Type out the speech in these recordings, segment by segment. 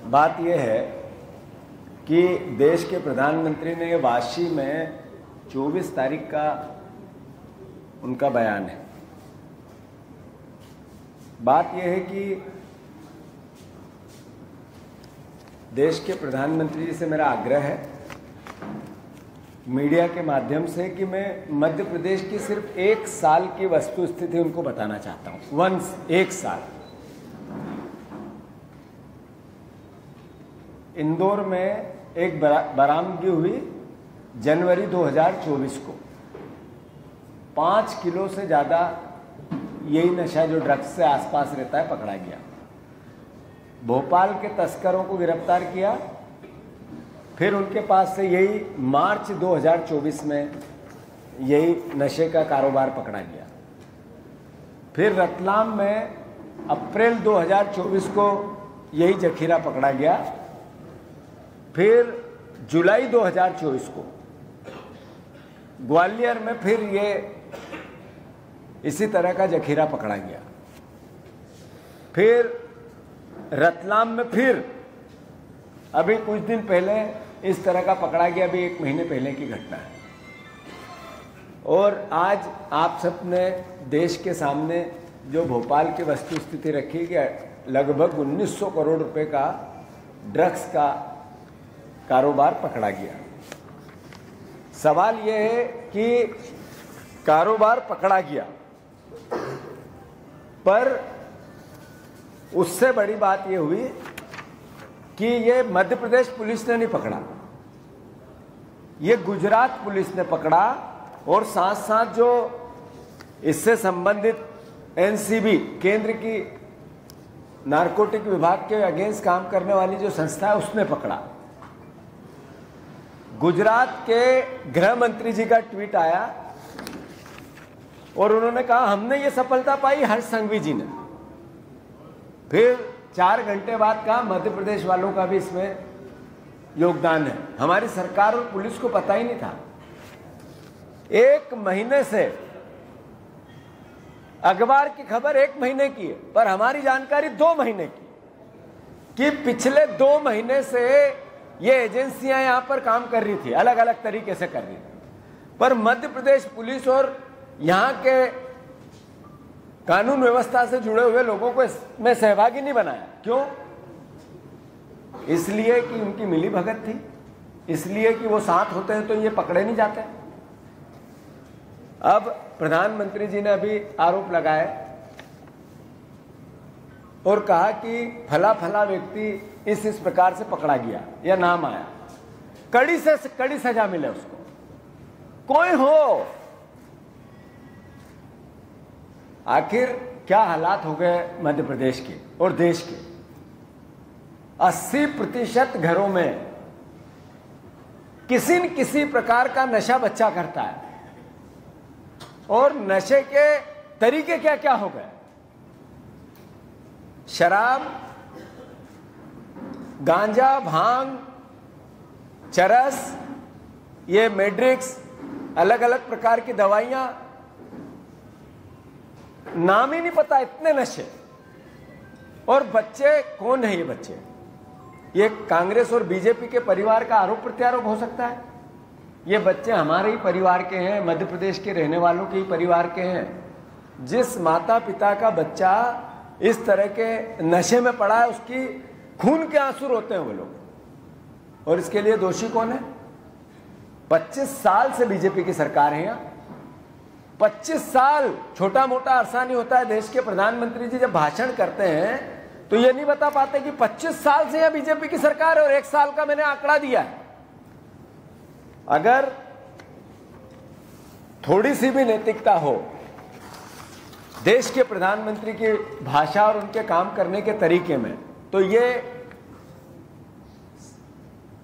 बात यह है कि देश के प्रधानमंत्री ने वाशी में 24 तारीख का उनका बयान है। बात यह है कि देश के प्रधानमंत्री जी से मेरा आग्रह है मीडिया के माध्यम से कि मैं मध्य प्रदेश की सिर्फ 1 साल की वस्तु स्थिति उनको बताना चाहता हूं। 1 साल इंदौर में एक बरामदगी हुई जनवरी 2024 को 5 किलो से ज़्यादा यही नशा जो ड्रग्स से आसपास रहता है पकड़ा गया। भोपाल के तस्करों को गिरफ्तार किया, फिर उनके पास से यही मार्च 2024 में यही नशे का कारोबार पकड़ा गया। फिर रतलाम में अप्रैल 2024 को यही जखीरा पकड़ा गया। फिर जुलाई 2024 को ग्वालियर में फिर ये इसी तरह का जखीरा पकड़ा गया। फिर रतलाम में फिर अभी कुछ दिन पहले इस तरह का पकड़ा गया, अभी 1 महीने पहले की घटना है। और आज आप सब ने देश के सामने जो भोपाल की वस्तु स्थिति रखी कि लगभग 1900 करोड़ रुपए का ड्रग्स का कारोबार पकड़ा गया। सवाल यह है कि कारोबार पकड़ा गया, पर उससे बड़ी बात यह हुई कि ये मध्य प्रदेश पुलिस ने नहीं पकड़ा, ये गुजरात पुलिस ने पकड़ा। और साथ साथ जो इससे संबंधित एनसीबी केंद्र की नारकोटिक विभाग के अगेंस्ट काम करने वाली जो संस्था है उसने पकड़ा। गुजरात के गृह मंत्री जी का ट्वीट आया और उन्होंने कहा हमने ये सफलता पाई हर्ष संघवी जी ने। फिर 4 घंटे बाद कहा मध्य प्रदेश वालों का भी इसमें योगदान है। हमारी सरकार और पुलिस को पता ही नहीं था। 1 महीने से अखबार की खबर 1 महीने की है, पर हमारी जानकारी 2 महीने की कि पिछले 2 महीने से ये एजेंसियां यहां पर काम कर रही थी, अलग अलग तरीके से कर रही थी, पर मध्य प्रदेश पुलिस और यहां के कानून व्यवस्था से जुड़े हुए लोगों को इसमें सहभागी नहीं बनाया। क्यों? इसलिए कि उनकी मिली भगत थी, इसलिए कि वो साथ होते हैं तो ये पकड़े नहीं जाते। अब प्रधानमंत्री जी ने अभी आरोप लगाए और कहा कि फला फला व्यक्ति इस प्रकार से पकड़ा गया या नाम आया, कड़ी से कड़ी सजा मिले उसको, कोई हो। आखिर क्या हालात हो गए मध्य प्रदेश के और देश के। 80% घरों में किसी न किसी प्रकार का नशा बच्चा करता है। और नशे के तरीके क्या क्या हो गए। शराब, गांजा, भांग, चरस, ये मैड्रिक्स, अलग अलग प्रकार की दवाइयां, नाम ही नहीं पता, इतने नशे। और बच्चे कौन है ये बच्चे? ये कांग्रेस और बीजेपी के परिवार का आरोप प्रत्यारोप हो सकता है। ये बच्चे हमारे ही परिवार के हैं, मध्य प्रदेश के रहने वालों के ही परिवार के हैं। जिस माता पिता का बच्चा इस तरह के नशे में पड़ा है, उसकी खून के आंसू रोते हैं वो लोग। और इसके लिए दोषी कौन है? 25 साल से बीजेपी की सरकार है यहाँ। 25 साल छोटा मोटा अरसा नहीं होता है। देश के प्रधानमंत्री जी जब भाषण करते हैं तो ये नहीं बता पाते कि 25 साल से यह बीजेपी की सरकार है और 1 साल का मैंने आंकड़ा दिया है। अगर थोड़ी सी भी नैतिकता हो देश के प्रधानमंत्री की भाषा और उनके काम करने के तरीके में, तो ये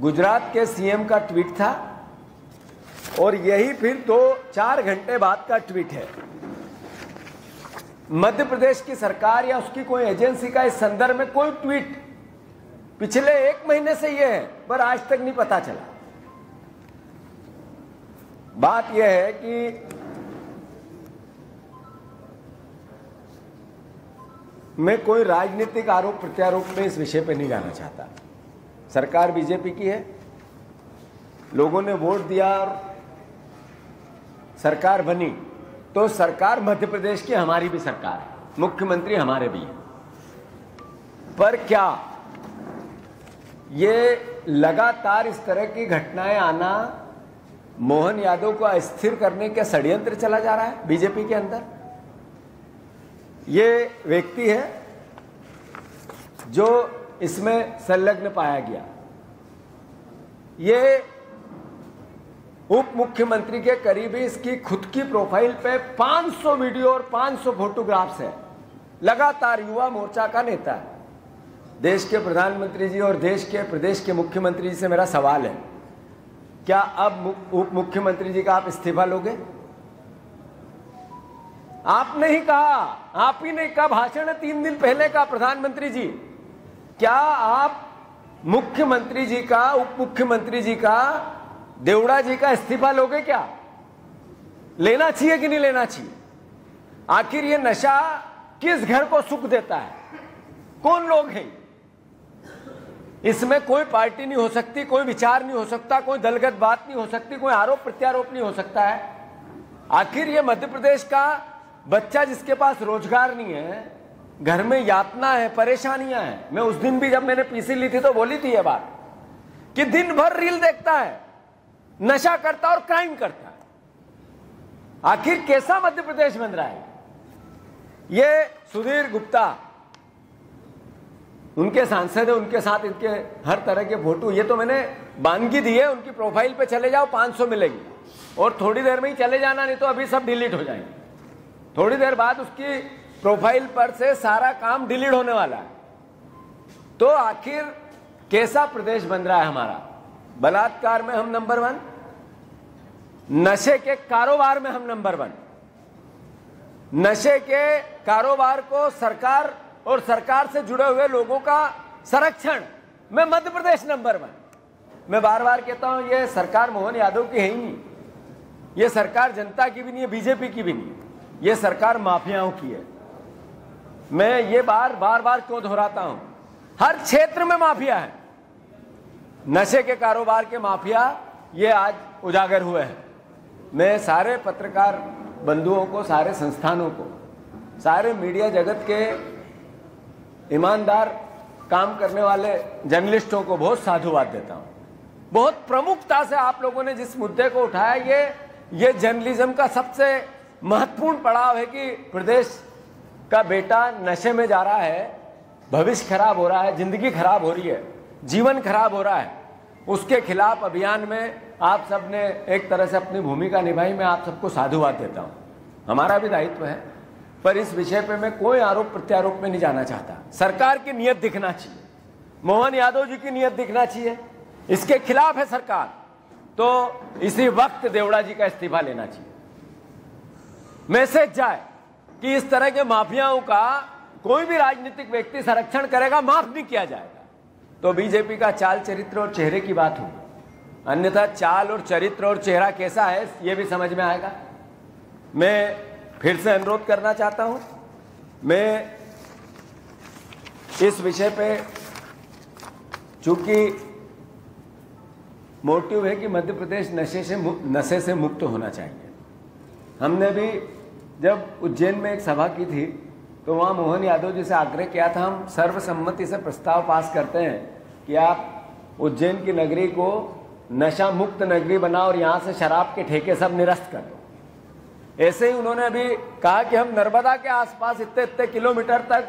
गुजरात के सीएम का ट्वीट था और यही फिर 2-4 घंटे बाद का ट्वीट है। मध्य प्रदेश की सरकार या उसकी कोई एजेंसी का इस संदर्भ में कोई ट्वीट पिछले 1 महीने से यह है, पर आज तक नहीं पता चला। बात यह है कि मैं कोई राजनीतिक आरोप प्रत्यारोप में इस विषय पे नहीं जाना चाहता। सरकार बीजेपी की है, लोगों ने वोट दिया और सरकार बनी, तो सरकार मध्य प्रदेश की हमारी भी सरकार है, मुख्यमंत्री हमारे भी हैं। पर क्या ये लगातार इस तरह की घटनाएं आना मोहन यादव को अस्थिर करने का षड्यंत्र चला जा रहा है बीजेपी के अंदर? ये व्यक्ति है जो इसमें संलग्न पाया गया। ये उप मुख्यमंत्री के करीबी, इसकी खुद की प्रोफाइल पे 500 वीडियो और 500 फोटोग्राफ्स है। लगातार युवा मोर्चा का नेता है। देश के प्रधानमंत्री जी और देश के प्रदेश के मुख्यमंत्री जी से मेरा सवाल है, क्या अब उप मुख्यमंत्री जी का आप इस्तीफा लोगे? आपने ही कहा, आप ही ने कहा, भाषण है 3 दिन पहले का प्रधानमंत्री जी, क्या आप मुख्यमंत्री जी का, उप मुख्यमंत्री जी का, देवड़ा जी का इस्तीफा लोगे? क्या लेना चाहिए कि नहीं लेना चाहिए? आखिर ये नशा किस घर को सुख देता है? कौन लोग हैं? इसमें कोई पार्टी नहीं हो सकती, कोई विचार नहीं हो सकता, कोई दलगत बात नहीं हो सकती, कोई आरोप प्रत्यारोप नहीं हो सकता है। आखिर ये मध्य प्रदेश का बच्चा जिसके पास रोजगार नहीं है, घर में यातना है, परेशानियां हैं। मैं उस दिन भी जब मैंने पीसी ली थी तो बोली थी ये बात कि दिन भर रील देखता है, नशा करता और क्राइम करता है। आखिर कैसा मध्य प्रदेश बन रहा है? ये सुधीर गुप्ता उनके सांसद है, उनके साथ इनके हर तरह के फोटो, ये तो मैंने बानगी दी है। उनकी प्रोफाइल पे चले जाओ, 500 मिलेगी और थोड़ी देर में ही चले जाना, नहीं तो अभी सब डिलीट हो जाएंगे। थोड़ी देर बाद उसकी प्रोफाइल पर से सारा काम डिलीट होने वाला है। तो आखिर कैसा प्रदेश बन रहा है हमारा? बलात्कार में हम नंबर 1, नशे के कारोबार में हम नंबर 1। नशे के कारोबार को सरकार और सरकार से जुड़े हुए लोगों का संरक्षण में मध्य प्रदेश नंबर 1। मैं बार बार कहता हूं, ये सरकार मोहन यादव की है ही नहीं, ये सरकार जनता की भी नहीं है, बीजेपी की भी नहीं, ये सरकार माफियाओं की है। मैं ये बार बार क्यों दोहराता हूं? हर क्षेत्र में माफिया है। नशे के कारोबार के माफिया ये आज उजागर हुए हैं। मैं सारे पत्रकार बंधुओं को, सारे संस्थानों को, सारे मीडिया जगत के ईमानदार काम करने वाले जर्नलिस्टों को बहुत साधुवाद देता हूं। बहुत प्रमुखता से आप लोगों ने जिस मुद्दे को उठाया, ये जर्नलिज्म का सबसे महत्वपूर्ण पड़ाव है कि प्रदेश का बेटा नशे में जा रहा है, भविष्य खराब हो रहा है, जिंदगी खराब हो रही है, जीवन खराब हो रहा है। उसके खिलाफ अभियान में आप सबने एक तरह से अपनी भूमिका निभाई। मैं आप सबको साधुवाद देता हूं, हमारा भी दायित्व है। पर इस विषय पे मैं कोई आरोप प्रत्यारोप में नहीं जाना चाहता। सरकार की नीयत दिखना चाहिए, मोहन यादव जी की नीयत दिखना चाहिए। इसके खिलाफ है सरकार, तो इसी वक्त देवड़ा जी का इस्तीफा लेना चाहिए। मैसेज जाए कि इस तरह के माफियाओं का कोई भी राजनीतिक व्यक्ति संरक्षण करेगा, माफ नहीं किया जाएगा। तो बीजेपी का चाल चरित्र और चेहरे की बात होगी, अन्यथा चाल और चरित्र और चेहरा कैसा है ये भी समझ में आएगा। मैं फिर से अनुरोध करना चाहता हूं, मैं इस विषय पे, चूंकि मोटिव है कि मध्य प्रदेश नशे से मुक्त होना चाहिए। हमने भी जब उज्जैन में एक सभा की थी तो वहाँ मोहन यादव जी से आग्रह किया था, हम सर्वसम्मति से प्रस्ताव पास करते हैं कि आप उज्जैन की नगरी को नशा मुक्त नगरी बनाओ और यहाँ से शराब के ठेके सब निरस्त कर दो। ऐसे ही उन्होंने अभी कहा कि हम नर्मदा के आसपास इतने किलोमीटर तक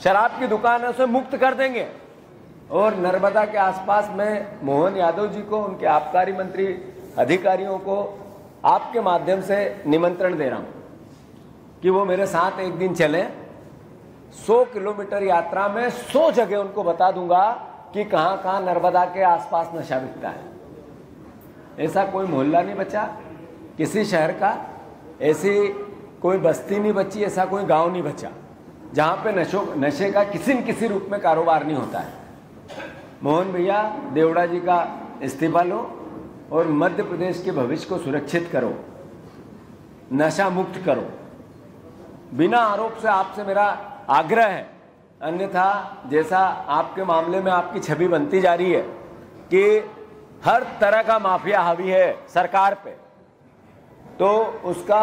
शराब की दुकानों से मुक्त कर देंगे। और नर्मदा के आसपास में मोहन यादव जी को, उनके आबकारी मंत्री अधिकारियों को आपके माध्यम से निमंत्रण दे रहा हूं कि वो मेरे साथ एक दिन चले। 100 किलोमीटर यात्रा में 100 जगह उनको बता दूंगा कि कहां कहां नर्मदा के आसपास नशा बिकता है। ऐसा कोई मोहल्ला नहीं बचा किसी शहर का, ऐसी कोई बस्ती नहीं बची, ऐसा कोई गांव नहीं बचा जहां पे नशे का किसी न किसी रूप में कारोबार नहीं होता है। मोहन भैया, देवड़ा जी का इस्तीफा लो और मध्य प्रदेश के भविष्य को सुरक्षित करो, नशा मुक्त करो। बिना आरोप से आपसे मेरा आग्रह है, अन्यथा जैसा आपके मामले में आपकी छवि बनती जा रही है कि हर तरह का माफिया हावी है सरकार पे, तो उसका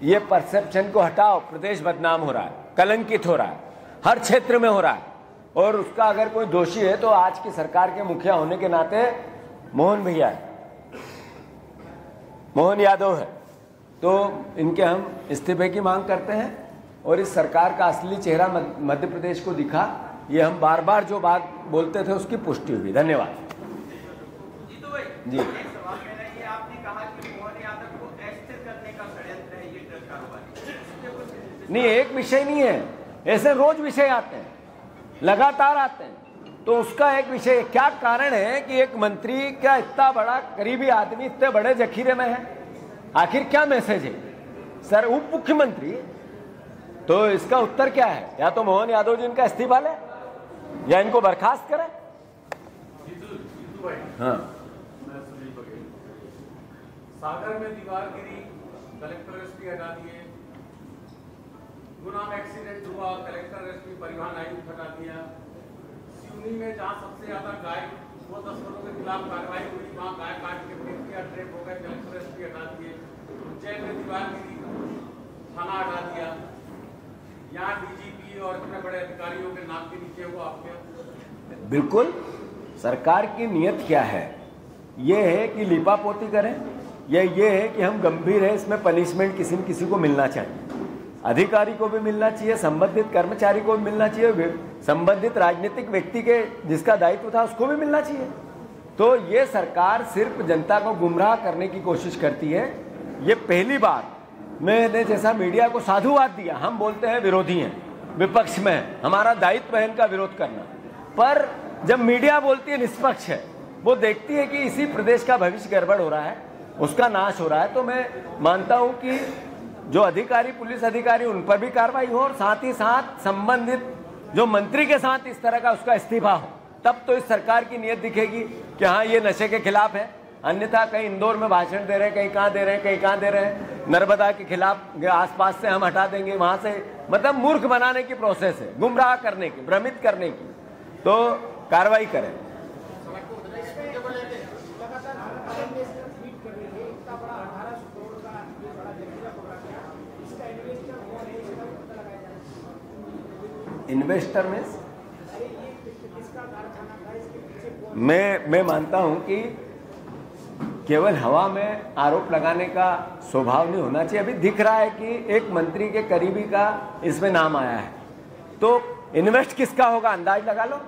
ये परसेप्शन को हटाओ। प्रदेश बदनाम हो रहा है, कलंकित हो रहा है, हर क्षेत्र में हो रहा है, और उसका अगर कोई दोषी है तो आज की सरकार के मुखिया होने के नाते मोहन भैया है, मोहन यादव है। तो इनके हम इस्तीफे की मांग करते हैं, और इस सरकार का असली चेहरा मध्य प्रदेश को दिखा। ये हम बार बार जो बात बोलते थे उसकी पुष्टि हुई। धन्यवाद जी। सवाल मेरा ये, आपने कहा कि मोहन यादव को अस्थिर करने का षड्यंत्र है ये ड्रग कारोबारी। नहीं, एक विषय नहीं है, ऐसे रोज विषय आते हैं, लगातार आते हैं। तो उसका एक विषय, क्या कारण है कि एक मंत्री क्या इतना बड़ा करीबी आदमी इतने बड़े जखीरे में है? आखिर क्या मैसेज है सर? उप मुख्यमंत्री, तो इसका उत्तर क्या है? या तो मोहन यादव जी इनका इस्तीफा ले या इनको बर्खास्त करें। हाँ, सागर में दीवार गिरी, कलेक्टर एसपी हटा दिए। गुना में एक्सीडेंट हुआ, कलेक्टर एसपी परिवहन आयुक्त हटा दिया। सिवनी में जहां सबसे ज्यादा गाय वो तस्करों के खिलाफ कार्रवाई हुई, वहां गाय काट के पेट किया, ट्रेप हो गए, कलेक्टर एसपी हटा दिए। उज्जैन में दीवार गिरी, थाना हटा दिया। यहाँ डीजीपी और इतने बड़े अधिकारियों के नाम के नीचे हुआ आपके। बिल्कुल, सरकार की नीयत क्या है? ये है कि लिपापोती करें, या ये है कि हम गंभीर है, इसमें पनिशमेंट किसी न किसी को मिलना चाहिए, अधिकारी को भी मिलना चाहिए, संबंधित कर्मचारी को भी मिलना चाहिए, संबंधित राजनीतिक व्यक्ति के जिसका दायित्व था उसको भी मिलना चाहिए। तो ये सरकार सिर्फ जनता को गुमराह करने की कोशिश करती है। ये पहली बार मैंने जैसा मीडिया को साधुवाद दिया, हम बोलते हैं विरोधी हैं, विपक्ष में है, हमारा दायित्व है इनका विरोध करना, पर जब मीडिया बोलती है निष्पक्ष है, वो देखती है कि इसी प्रदेश का भविष्य गड़बड़ हो रहा है, उसका नाश हो रहा है, तो मैं मानता हूं कि जो अधिकारी, पुलिस अधिकारी, उन पर भी कार्रवाई हो, और साथ ही साथ संबंधित जो मंत्री के साथ इस तरह का उसका इस्तीफा हो, तब तो इस सरकार की नीयत दिखेगी कि हाँ ये नशे के खिलाफ है। अन्यथा कहीं इंदौर में भाषण दे रहे हैं, कहीं कहाँ दे रहे हैं, कहीं कहाँ दे रहे हैं, नर्मदा के खिलाफ आसपास से हम हटा देंगे, वहां से, मतलब मूर्ख बनाने की प्रोसेस है, गुमराह करने की, भ्रमित करने की। तो कार्रवाई करें। इन्वेस्टर में मैं मानता हूं कि केवल हवा में आरोप लगाने का स्वभाव नहीं होना चाहिए। अभी दिख रहा है कि एक मंत्री के करीबी का इसमें नाम आया है, तो इन्वेस्ट किसका होगा अंदाज लगा लो।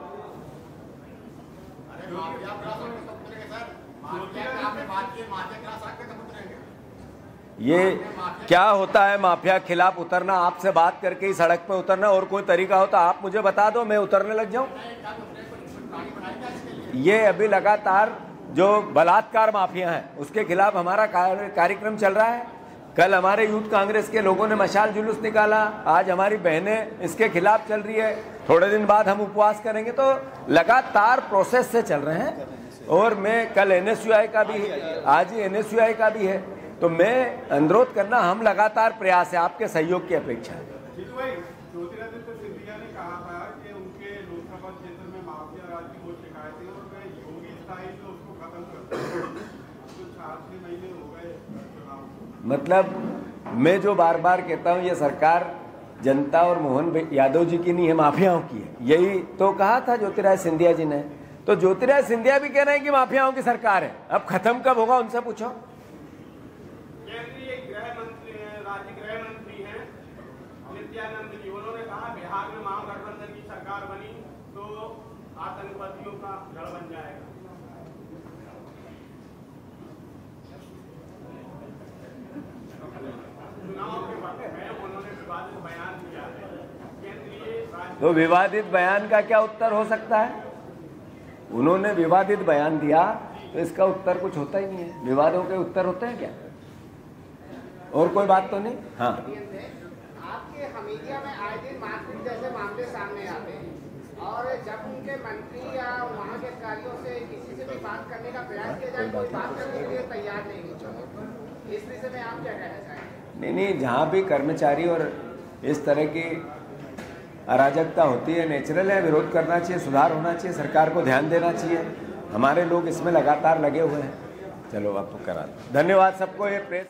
ये क्या होता है माफिया खिलाफ उतरना? आपसे बात करके ही सड़क पे उतरना, और कोई तरीका हो तो आप मुझे बता दो, मैं उतरने लग जाऊं। ये अभी लगातार जो बलात्कार माफिया हैं उसके खिलाफ हमारा कार्यक्रम चल रहा है। कल हमारे यूथ कांग्रेस के लोगों ने मशाल जुलूस निकाला, आज हमारी बहनें इसके खिलाफ चल रही है, थोड़े दिन बाद हम उपवास करेंगे। तो लगातार प्रोसेस से चल रहे हैं, और मैं कल एनएसयूआई का भी, आज ही एनएसयूआई का भी है, तो मैं अनुरोध करना, हम लगातार प्रयास है, आपके सहयोग की अपेक्षा है। ज्योतिरादित्य सिंधिया ने कहा था कि उनके लोकसभा क्षेत्र में माफिया राज की बहुत शिकायतें, और योगी स्टाइल से उसको खत्म करते हैं। तो 4-6 महीने हो गए। मतलब मैं जो बार बार कहता हूं, ये सरकार जनता और मोहन यादव जी की नहीं है, माफियाओं की है। यही तो कहा था ज्योतिरादित्य सिंधिया जी ने। तो ज्योतिरादित्य सिंधिया भी कह रहे हैं कि माफियाओं की सरकार है। अब खत्म कब होगा उनसे पूछो। राज्य गृह मंत्री हैं नित्यानंद जी, उन्होंने कहा बिहार में महागठबंधन की सरकार बनी तो आतंकवादियों का गढ़ बन जाएगा। चुनाव के वक्त में उन्होंने विवादित बयान दिया है। केंद्रीय तो विवादित बयान का क्या उत्तर हो सकता है? उन्होंने विवादित बयान दिया तो इसका उत्तर कुछ होता ही नहीं है। विवादों के उत्तर होते हैं क्या? और कोई बात तो नहीं। हाँ, आपके हमीदिया में आए दिन मारपीट जैसे मामले सामने आते हैं, और जब उनके मंत्री या वहाँ के अधिकारियों से किसी से भी बात करने का प्रयास किया जाए, कोई बात करने के लिए तैयार नहीं होता। इस विषय में आप क्या कहना चाहेंगे? नहीं, जहाँ भी कर्मचारी और इस तरह की अराजकता होती है, नेचुरल है, विरोध करना चाहिए, सुधार होना चाहिए, सरकार को ध्यान देना चाहिए। हमारे लोग इसमें लगातार लगे हुए हैं। चलो आपको करा, धन्यवाद सबको। ये प्रेस